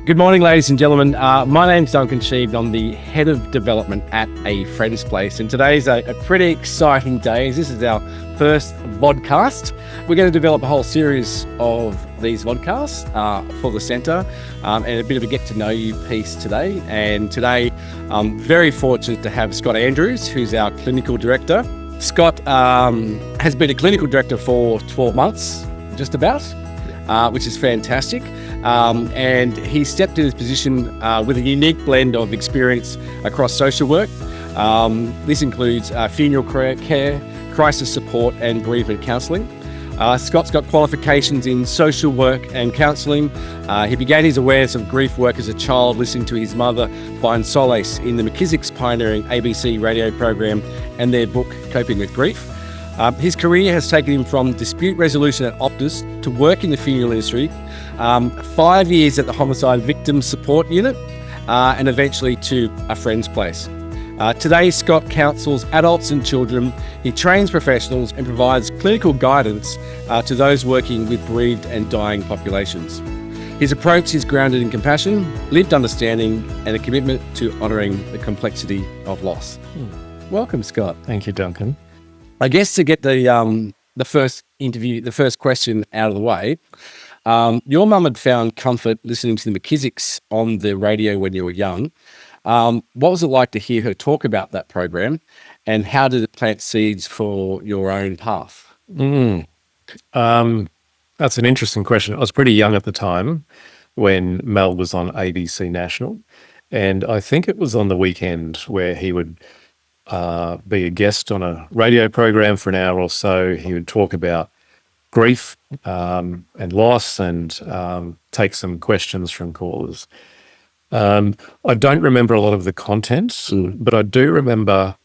Good morning, ladies and gentlemen. My name's Duncan Schieb. I'm the Head of Development at A Friend's Place. And today's a pretty exciting day. This is our first vodcast. We're going to develop a whole series of these vodcasts for the centre and a bit of a get-to-know-you piece today. And today, I'm very fortunate to have Scott Andrews, who's our Clinical Director. Scott has been a Clinical Director for 12 months, just about. Which is fantastic. And he stepped in his position with a unique blend of experience across social work. This includes funeral care, crisis support and bereavement counselling. Scott's got qualifications in social work and counselling. He began his awareness of grief work as a child, listening to his mother find solace in the McKissick's pioneering ABC radio program and their book, Coping with Grief. His career has taken him from dispute resolution at Optus to work in the funeral industry, 5 years at the Homicide Victim Support Unit, and eventually to A Friend's Place. Today, Scott counsels adults and children. He trains professionals and provides clinical guidance to those working with bereaved and dying populations. His approach is grounded in compassion, lived understanding, and a commitment to honouring the complexity of loss. Welcome, Scott. Thank you, Duncan. I guess to get the first question out of the way, your mum had found comfort listening to the McKissicks on the radio when you were young. What was it like to hear her talk about that program, and how did it plant seeds for your own path? That's an interesting question. I was pretty young at the time when Mel was on ABC National, and I think it was on the weekend where he would be a guest on a radio program for an hour or so. He would talk about grief and loss and take some questions from callers. I don't remember a lot of the content, but I do remember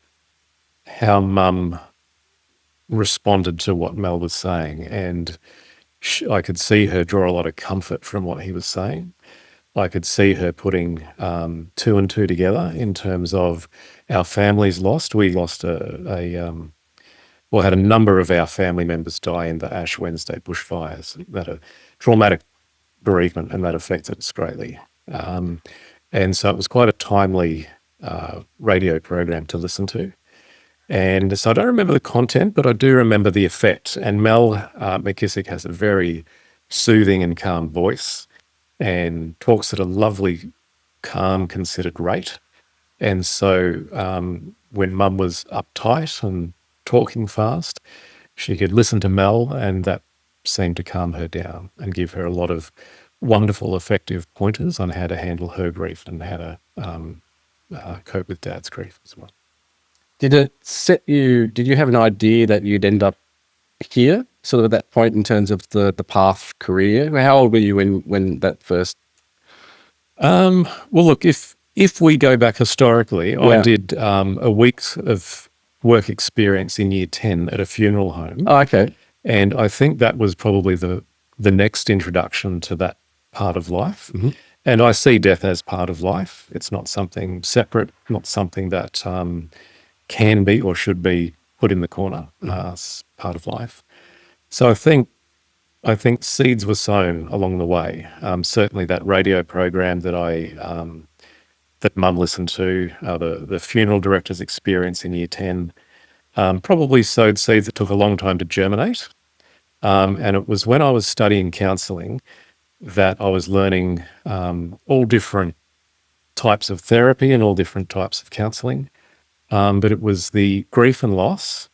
how Mum responded to what Mel was saying, and I could see her draw a lot of comfort from what he was saying. I could see her putting two and two together in terms of our families lost. We lost had a number of our family members die in the Ash Wednesday bushfires. That a traumatic bereavement, and that affected us greatly. And so it was quite a timely radio program to listen to. And so I don't remember the content, but I do remember the effect. And Mel McKissick has a very soothing and calm voice, and talks at a lovely, calm, considered rate. And so when Mum was uptight and talking fast, she could listen to Mel, and that seemed to calm her down and give her a lot of wonderful, effective pointers on how to handle her grief and how to cope with Dad's grief as well. Did you have an idea that you'd end up here, sort of at that point in terms of the path career? How old were you when that first? Well, look, if we go back historically, I did a week of work experience in year 10 at a funeral home. Oh, okay. And I think that was probably the next introduction to that part of life. Mm-hmm. And I see death as part of life. It's not something separate, not something that can be or should be put in the corner as part of life. So I think seeds were sown along the way. Certainly that radio program that that Mum listened to, the funeral director's experience in year 10, probably sowed seeds that took a long time to germinate. And it was when I was studying counselling that I was learning all different types of therapy and all different types of counselling. But it was the grief and loss,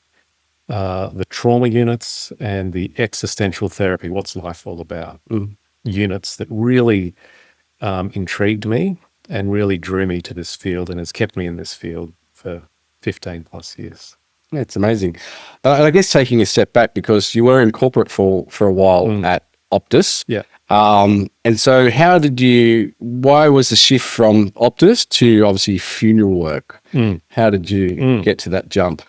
the trauma units, and the existential therapy, what's life all about, units that really intrigued me and really drew me to this field, and has kept me in this field for 15 plus years. It's amazing. I guess taking a step back, because you were in corporate for a while at Optus. Yeah. And so why was the shift from Optus to obviously funeral work? How did you get to that jump?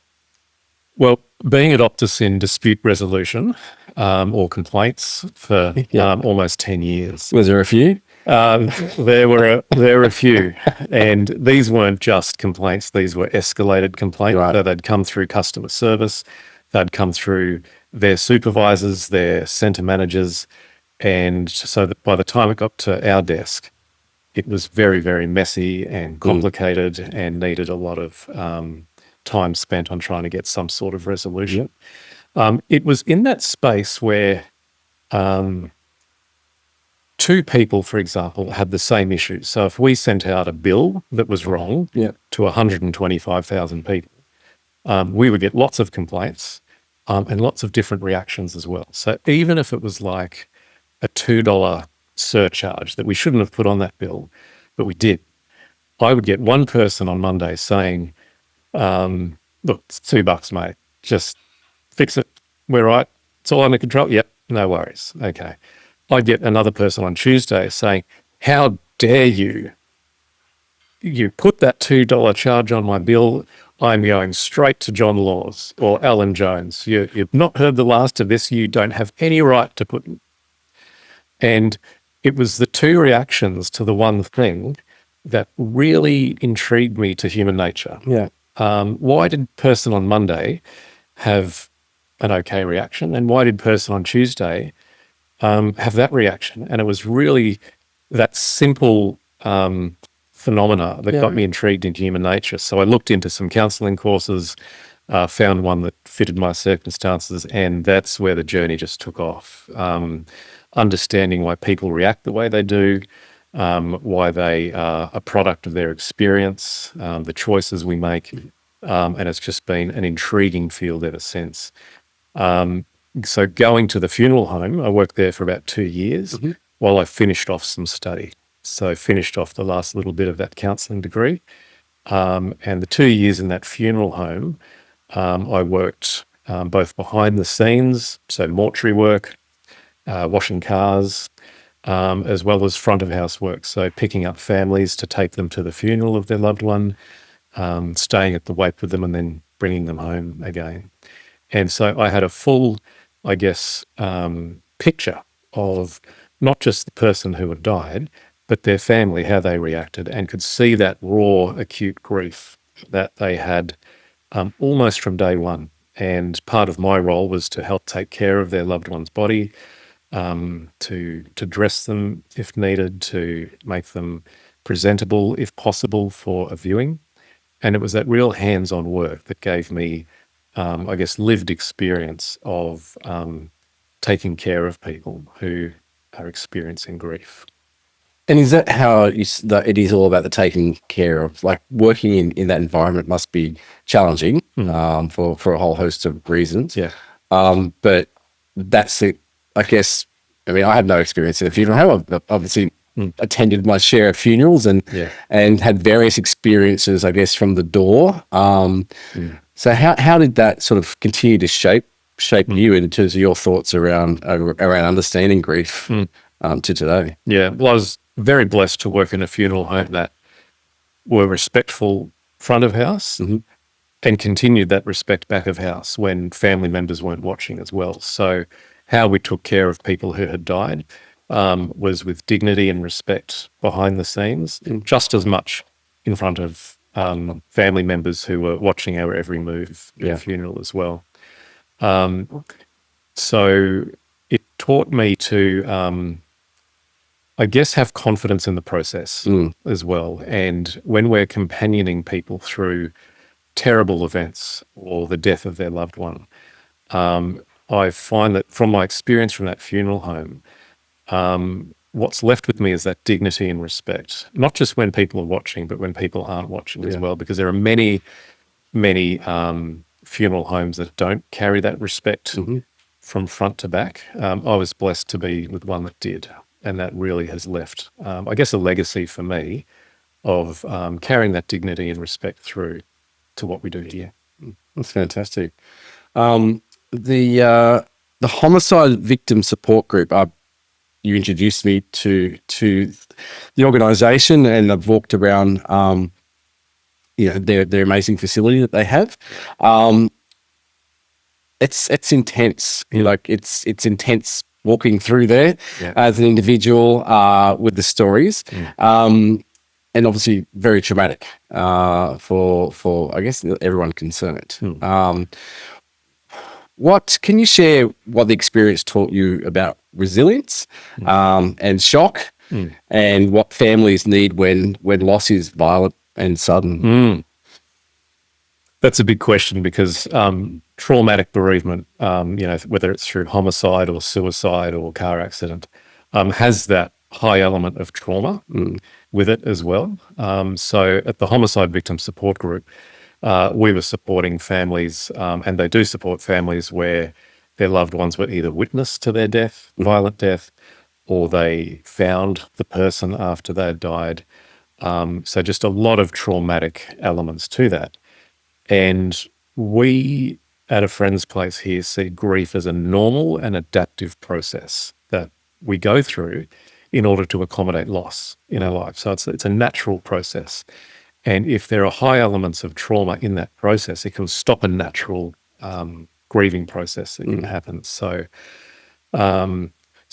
Well, being at Optus in dispute resolution or complaints for almost 10 years. Was there a few? There were a few, and these weren't just complaints. These were escalated complaints. Right. So they'd come through customer service, they'd come through their supervisors, their centre managers, and so that by the time it got to our desk, it was very, very messy and complicated and needed a lot of time spent on trying to get some sort of resolution. It was in that space where two people, for example, had the same issue. So if we sent out a bill that was wrong to 125,000 people, we would get lots of complaints and lots of different reactions as well. So even if it was like a $2 surcharge that we shouldn't have put on that bill, but we did, I would get one person on Monday saying, look, it's $2, mate. Just fix it. We're right. It's all under control. Yep, no worries. Okay. I'd get another person on Tuesday saying, how dare you? You put that $2 charge on my bill. I'm going straight to John Laws or Alan Jones. You've not heard the last of this. You don't have any right to put. And it was the two reactions to the one thing that really intrigued me to human nature. Yeah. Why did person on Monday have an okay reaction? And why did person on Tuesday have that reaction? And it was really that simple phenomena that got me intrigued in human nature. So I looked into some counselling courses, found one that fitted my circumstances, and that's where the journey just took off. Understanding why people react the way they do, why they are a product of their experience, the choices we make, and it's just been an intriguing field ever since. So going to the funeral home, I worked there for about 2 years while I finished off some study. So I finished off the last little bit of that counselling degree. And the 2 years in that funeral home, I worked both behind the scenes, so mortuary work, washing cars, as well as front of house work. So picking up families to take them to the funeral of their loved one, staying at the wake with them and then bringing them home again. And so I had a full, I guess, picture of not just the person who had died, but their family, how they reacted, and could see that raw, acute grief that they had almost from day one. And part of my role was to help take care of their loved one's body, to dress them if needed, to make them presentable if possible for a viewing. And it was that real hands-on work that gave me, I guess, lived experience of taking care of people who are experiencing grief. And is that how it is all about the taking care of, like working in that environment must be challenging for a whole host of reasons. Yeah. But that's it. I guess, I mean, I had no experience in a funeral home. I've obviously attended my share of funerals and had various experiences, I guess, from the door. So how did that sort of continue to shape you in terms of your thoughts around understanding grief to today? Yeah, well, I was very blessed to work in a funeral home that were respectful front of house and continued that respect back of house when family members weren't watching as well. So how we took care of people who had died was with dignity and respect behind the scenes, just as much in front of family members who were watching our every move at the funeral as well. So it taught me to, I guess, have confidence in the process as well. And when we're companioning people through terrible events or the death of their loved one, I find that from my experience from that funeral home, what's left with me is that dignity and respect, not just when people are watching, but when people aren't watching as well, because there are many, many funeral homes that don't carry that respect from front to back. I was blessed to be with one that did, and that really has left, I guess, a legacy for me of carrying that dignity and respect through to what we do here. That's fantastic. The homicide victim support group, you introduced me to the organisation, and I've walked around, their amazing facility that they have. It's intense. Like it's intense walking through there as an individual with the stories, and obviously very traumatic for I guess everyone concerned. What can you share? What the experience taught you about resilience and shock, and what families need when loss is violent and sudden. That's a big question because traumatic bereavement, whether it's through homicide or suicide or car accident, has that high element of trauma with it as well. So at the Homicide Victim Support Group, we were supporting families, and they do support families where their loved ones were either witness to their death, violent death, or they found the person after they had died. So just a lot of traumatic elements to that. And we at a friend's place here see grief as a normal and adaptive process that we go through in order to accommodate loss in our life. So it's a natural process. And if there are high elements of trauma in that process, it can stop a natural grieving process that can happen. So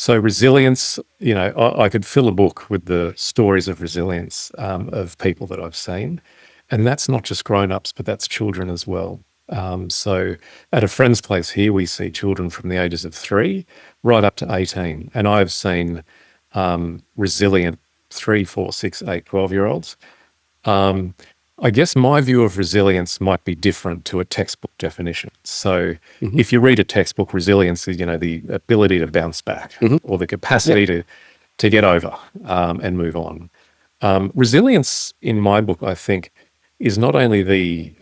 resilience, I could fill a book with the stories of resilience of people that I've seen. And that's not just grown-ups, but that's children as well. So at a friend's place here, we see children from the ages of 3 right up to 18. And I've seen resilient 3, 4, 6, 8, 12-year-olds. I guess my view of resilience might be different to a textbook definition. So if you read a textbook, resilience is, the ability to bounce back or the capacity to get over and move on. Resilience in my book, I think, is not only the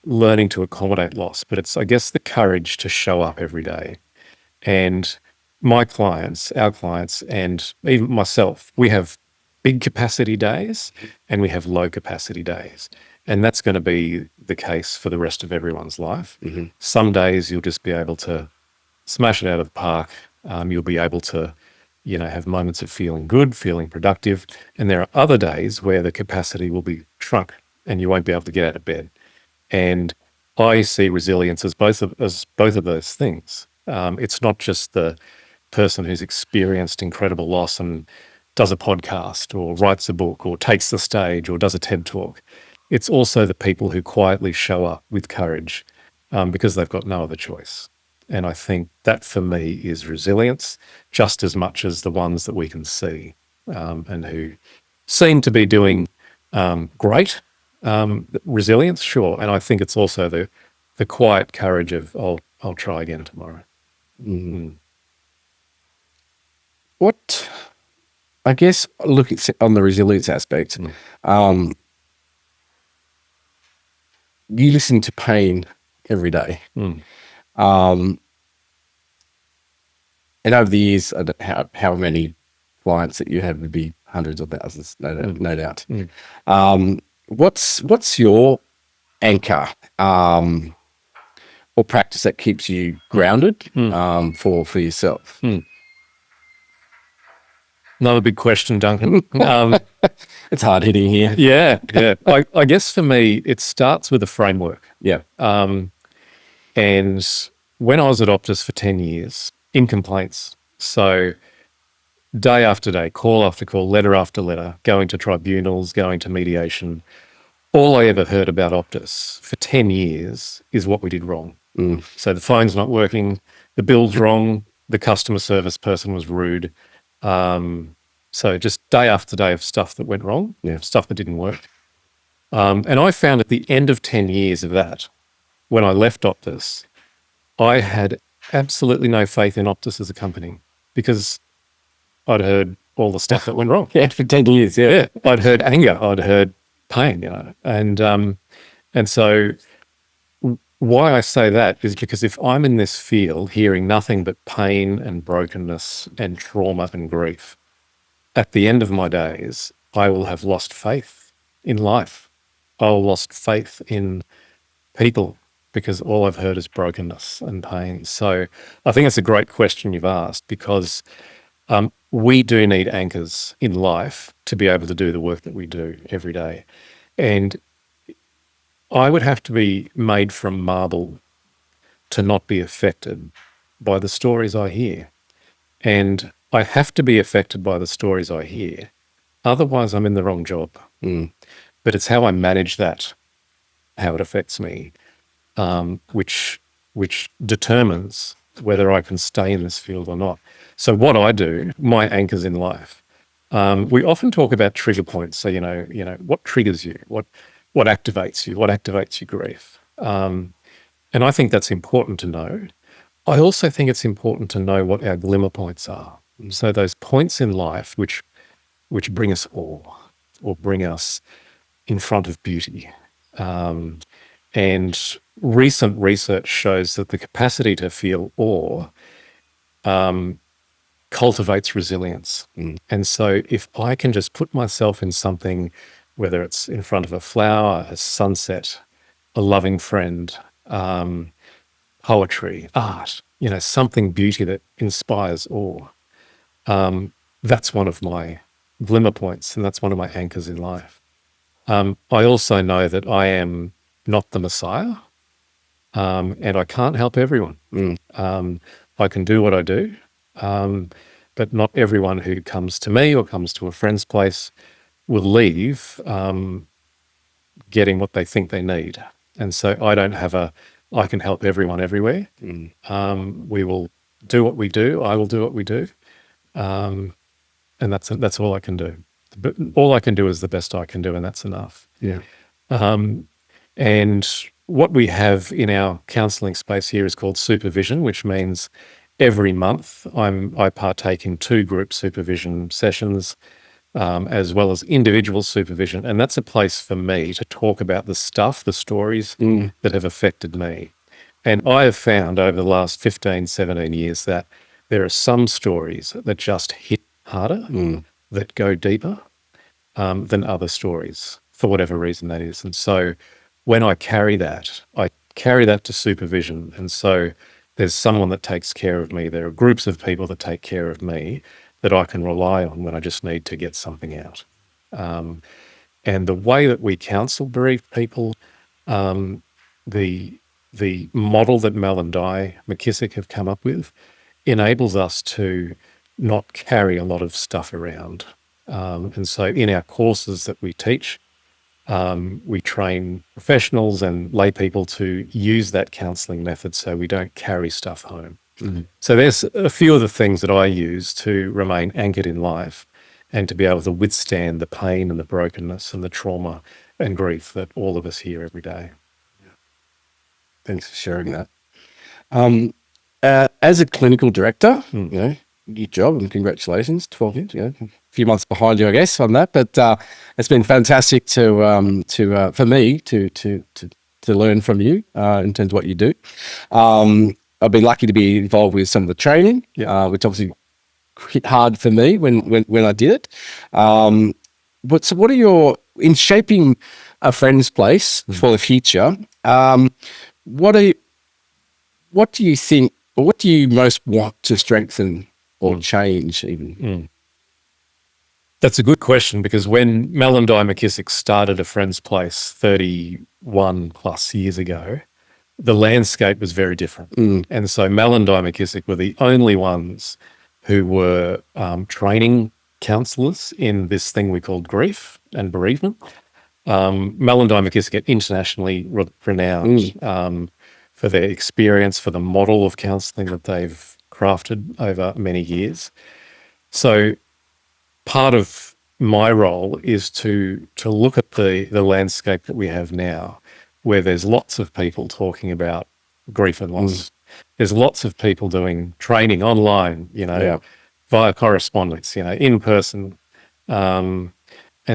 learning to accommodate loss, but it's, I guess, the courage to show up every day. And my clients, our clients, and even myself, we have big capacity days and we have low capacity days. And that's going to be the case for the rest of everyone's life. Some days you'll just be able to smash it out of the park. You'll be able to, have moments of feeling good, feeling productive. And there are other days where the capacity will be shrunk and you won't be able to get out of bed. And I see resilience as both of those things. It's not just the person who's experienced incredible loss and does a podcast or writes a book or takes the stage or does a TED talk. It's also the people who quietly show up with courage because they've got no other choice. And I think that for me is resilience just as much as the ones that we can see and who seem to be doing great. Resilience, sure. And I think it's also the quiet courage of I'll try again tomorrow. What, I guess, look at on the resilience aspect, you listen to pain every day. And over the years, I don't know how many clients that you have would be hundreds of thousands, no doubt. What's your anchor or practice that keeps you grounded for yourself? Another big question, Duncan. It's hard hitting here. Yeah. I guess for me, it starts with a framework. Yeah. And when I was at Optus for 10 years, in complaints, so day after day, call after call, letter after letter, going to tribunals, going to mediation, all I ever heard about Optus for 10 years is what we did wrong. So the phone's not working, the bill's wrong, the customer service person was rude. So just day after day of stuff that went wrong, stuff that didn't work. And I found at the end of 10 years of that, when I left Optus, I had absolutely no faith in Optus as a company because I'd heard all the stuff that went wrong. Yeah, for 10 years, I'd heard anger, I'd heard pain, and so why I say that is because if I'm in this field hearing nothing but pain and brokenness and trauma and grief, at the end of my days, I will have lost faith in life. I'll lost faith in people because all I've heard is brokenness and pain. So I think it's a great question you've asked because we do need anchors in life to be able to do the work that we do every day. And I would have to be made from marble to not be affected by the stories I hear. And I have to be affected by the stories I hear. Otherwise, I'm in the wrong job. But it's how I manage that, how it affects me, which determines whether I can stay in this field or not. So what I do, my anchors in life, we often talk about trigger points. So, what triggers you, what activates you, what activates your grief. And I think that's important to know. I also think it's important to know what our glimmer points are. So those points in life which bring us awe or bring us in front of beauty. And recent research shows that the capacity to feel awe cultivates resilience. And so if I can just put myself in something, whether it's in front of a flower, a sunset, a loving friend, poetry, art, something beauty that inspires awe, that's one of my glimmer points, and that's one of my anchors in life. I also know that I am not the Messiah, and I can't help everyone. I can do what I do, but not everyone who comes to me or comes to a friend's place will leave getting what they think they need. And so I don't have I can help everyone everywhere. We will do what we do. I will do what we do. And that's all I can do. But all I can do is the best I can do, and that's enough. Yeah. And what we have in our counselling space here is called supervision, which means every month I partake in 2 group supervision sessions, as well as individual supervision. And that's a place for me to talk about the stuff, the stories that have affected me. And I have found over the last 15, 17 years that there are some stories that just hit harder, that go deeper than other stories, for whatever reason that is. And so when I carry that to supervision. And so there's someone that takes care of me. There are groups of people that take care of me that I can rely on when I just need to get something out. And the way that we counsel bereaved people, the model that Mel and Di McKissick have come up with enables us to not carry a lot of stuff around. And so in our courses that we teach, we train professionals and lay people to use that counselling method so we don't carry stuff home. So there's a few of the things that I use to remain anchored in life and to be able to withstand the pain and the brokenness and the trauma and grief that all of us hear every day. Thanks for sharing that. As a clinical director, your job, and congratulations, 12 years, a few months behind you, I guess, on that. But it's been fantastic for me to learn from you in terms of what you do. I've been lucky to be involved with some of the training, which obviously hit hard for me when I did it. So what are in shaping a friend's place for the future? What do you think, or what do you most want to strengthen or change even? That's a good question, because when Mel and Di McKissick started A Friend's Place 31 plus years ago, the landscape was very different. And so Mel and Di McKissick were the only ones who were training counsellors in this thing we called grief and bereavement. Mel and Di McKissick are internationally renowned for their experience, for the model of counselling that they've crafted over many years. So part of my role is to look at the landscape that we have now, where there's lots of people talking about grief and loss. There's lots of people doing training online, via correspondence, in person. And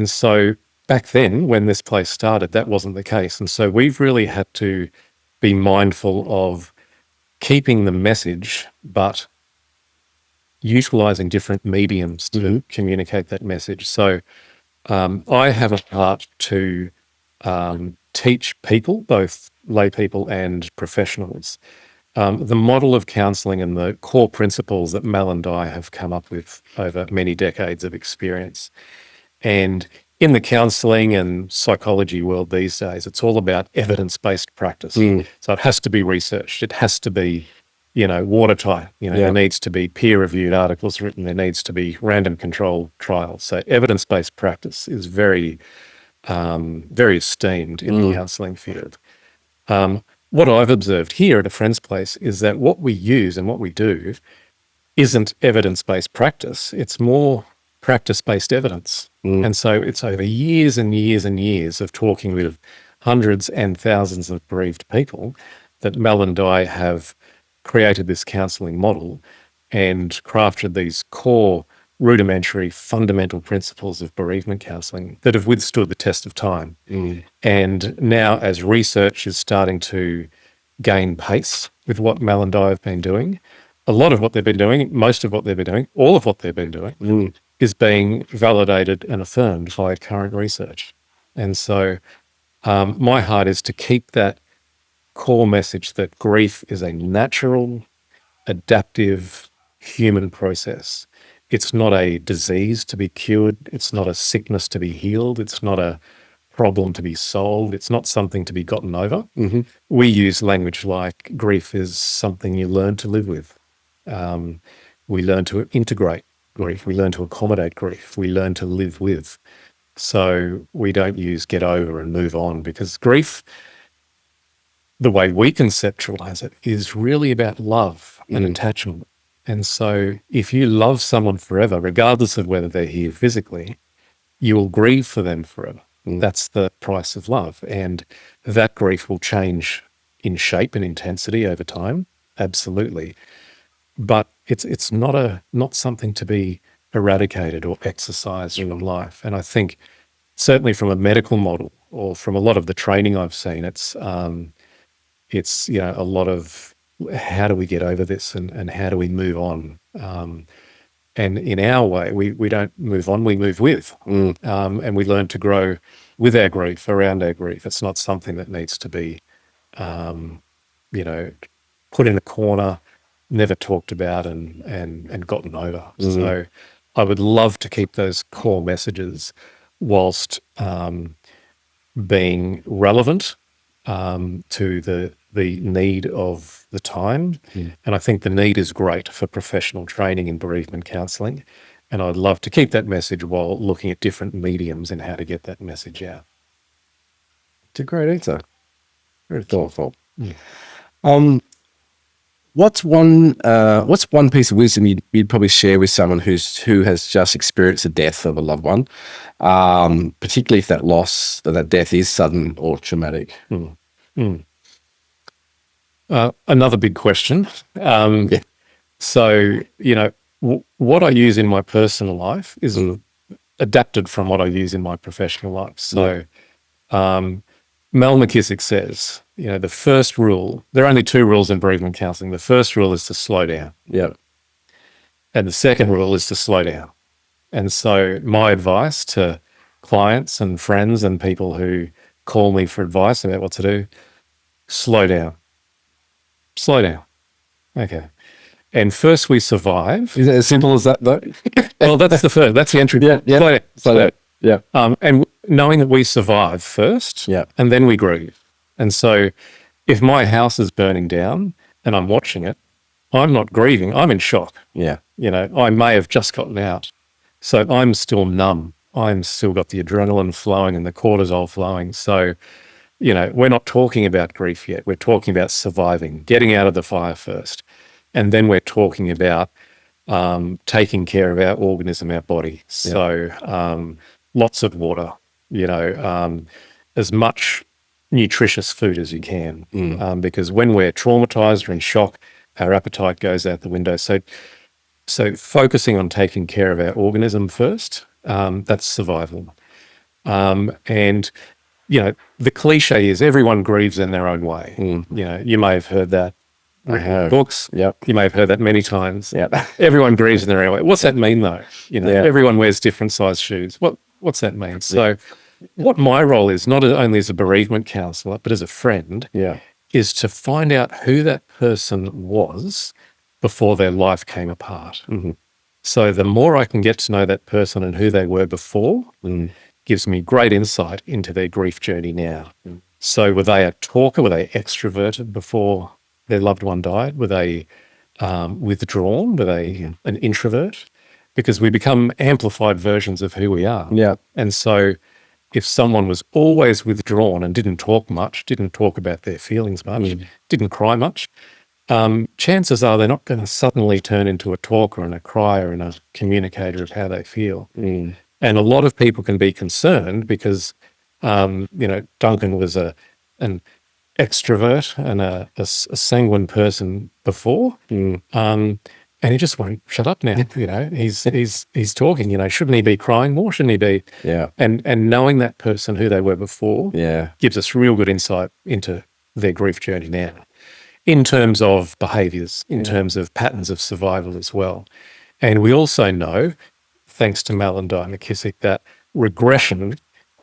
so back then, when this place started, that wasn't the case. And so we've really had to be mindful of keeping the message, but utilising different mediums to communicate that message. So I have a heart to teach people, both lay people and professionals, the model of counselling and the core principles that Mel and Di have come up with over many decades of experience. And in the counselling and psychology world these days, it's all about evidence-based practice. So it has to be researched. It has to be, watertight. There needs to be peer-reviewed articles written. There needs to be random controlled trials. So evidence-based practice is very, very esteemed in the counselling field. what I've observed here at a friend's place is that what we use and what we do isn't evidence-based practice. It's more practice-based evidence. And so it's over years and years and years of talking with hundreds and thousands of bereaved people that Mel and I have created this counselling model and crafted these core, rudimentary, fundamental principles of bereavement counselling that have withstood the test of time. And now, as research is starting to gain pace with what Mel and I have been doing, a lot of what they've been doing, most of what they've been doing, all of what they've been doing is being validated and affirmed by current research. And so my heart is to keep that core message that grief is a natural, adaptive human process. It's not a disease to be cured. It's not a sickness to be healed. It's not a problem to be solved. It's not something to be gotten over. We use language like grief is something you learn to live with. We learn to integrate grief. We learn to accommodate grief. We learn to live with. So we don't use get over and move on, because grief, the way we conceptualize it, is really about love and attachment. And so if you love someone forever, regardless of whether they're here physically, you will grieve for them forever. That's the price of love. And that grief will change in shape and intensity over time. Absolutely. But it's not something to be eradicated or exercised from life. And I think certainly from a medical model or from a lot of the training I've seen, it's a lot of how do we get over this and how do we move on? And in our way, we don't move on, we move with. And we learn to grow with our grief, around our grief. It's not something that needs to be, put in a corner, never talked about and gotten over. So I would love to keep those core messages whilst being relevant to the need of the time. And I think the need is great for professional training in bereavement counselling. And I'd love to keep that message while looking at different mediums and how to get that message out. It's a great answer. Very thoughtful. What's one piece of wisdom you'd probably share with someone who has just experienced the death of a loved one, particularly if that loss, that death is sudden or traumatic? Another big question. So, what I use in my personal life is adapted from what I use in my professional life. So, Mel McKissick says, the first rule, there are only two rules in bereavement counselling. The first rule is to slow down. And the second rule is to slow down. And so my advice to clients and friends and people who call me for advice about what to do, slow down. Slow down. Okay. And first we survive. Is it as simple as that, though? Well, that's the entry. Slow down. And knowing that we survive first, and then we grieve. And so if my house is burning down and I'm watching it, I'm not grieving, I'm in shock. I may have just gotten out. So I'm still numb. I'm still got the adrenaline flowing and the cortisol flowing. So, we're not talking about grief yet. We're talking about surviving, getting out of the fire first. And then we're talking about taking care of our organism, our body. So lots of water, as much nutritious food as you can, because when we're traumatized or in shock, our appetite goes out the window. So focusing on taking care of our organism first, that's survival. And the cliche is everyone grieves in their own way. You may have heard that. I have. Books. You may have heard that many times. Everyone grieves in their own way. What's that mean, though? Everyone wears different size shoes. What's that mean? So what my role is, not only as a bereavement counsellor, but as a friend, is to find out who that person was before their life came apart. So the more I can get to know that person and who they were before, gives me great insight into their grief journey now. So were they a talker? Were they extroverted before their loved one died? Were they withdrawn? Were they an introvert? Because we become amplified versions of who we are. And so if someone was always withdrawn and didn't talk much, didn't talk about their feelings much, didn't cry much, chances are they're not going to suddenly turn into a talker and a crier and a communicator of how they feel. And a lot of people can be concerned because, Duncan was an extrovert and a sanguine person before, and he just won't shut up now. He's talking. Shouldn't he be crying more? Shouldn't he be? Yeah. And knowing that person, who they were before, gives us real good insight into their grief journey now, in terms of behaviours, in terms of patterns of survival as well. And we also know, thanks to Mel and Di McKissick, that regression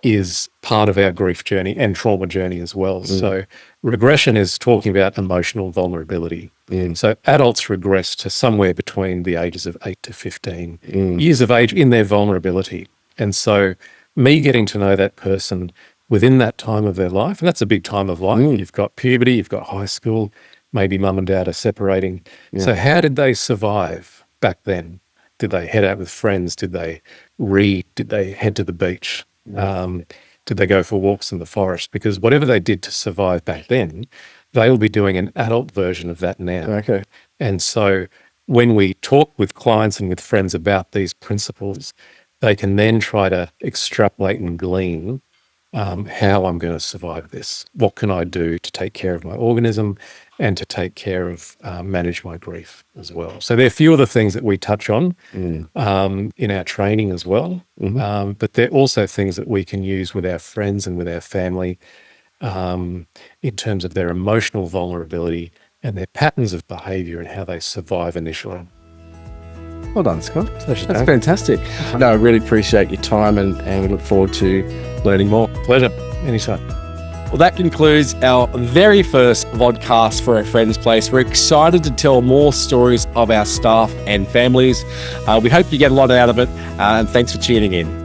is part of our grief journey and trauma journey as well. So regression is talking about emotional vulnerability. So adults regress to somewhere between the ages of 8 to 15 years of age in their vulnerability. And so me getting to know that person within that time of their life, and that's a big time of life. You've got puberty, you've got high school, maybe mum and dad are separating. So how did they survive back then? Did they head out with friends? Did they read? Did they head to the beach? Did they go for walks in the forest? Because whatever they did to survive back then, they'll be doing an adult version of that now. Okay. And so when we talk with clients and with friends about these principles, they can then try to extrapolate and glean how I'm going to survive this. What can I do to take care of my organism and to take care of, manage my grief as well? So there are a few of the things that we touch on in our training as well, but they're also things that we can use with our friends and with our family in terms of their emotional vulnerability and their patterns of behaviour and how they survive initially. Well done, Scott. Pleasure, That's Dave. fantastic. No, I really appreciate your time and we look forward to learning more. Pleasure. Anytime. Well, that concludes our very first vodcast for our Friends Place. We're excited to tell more stories of our staff and families. We hope you get a lot out of it, and thanks for tuning in.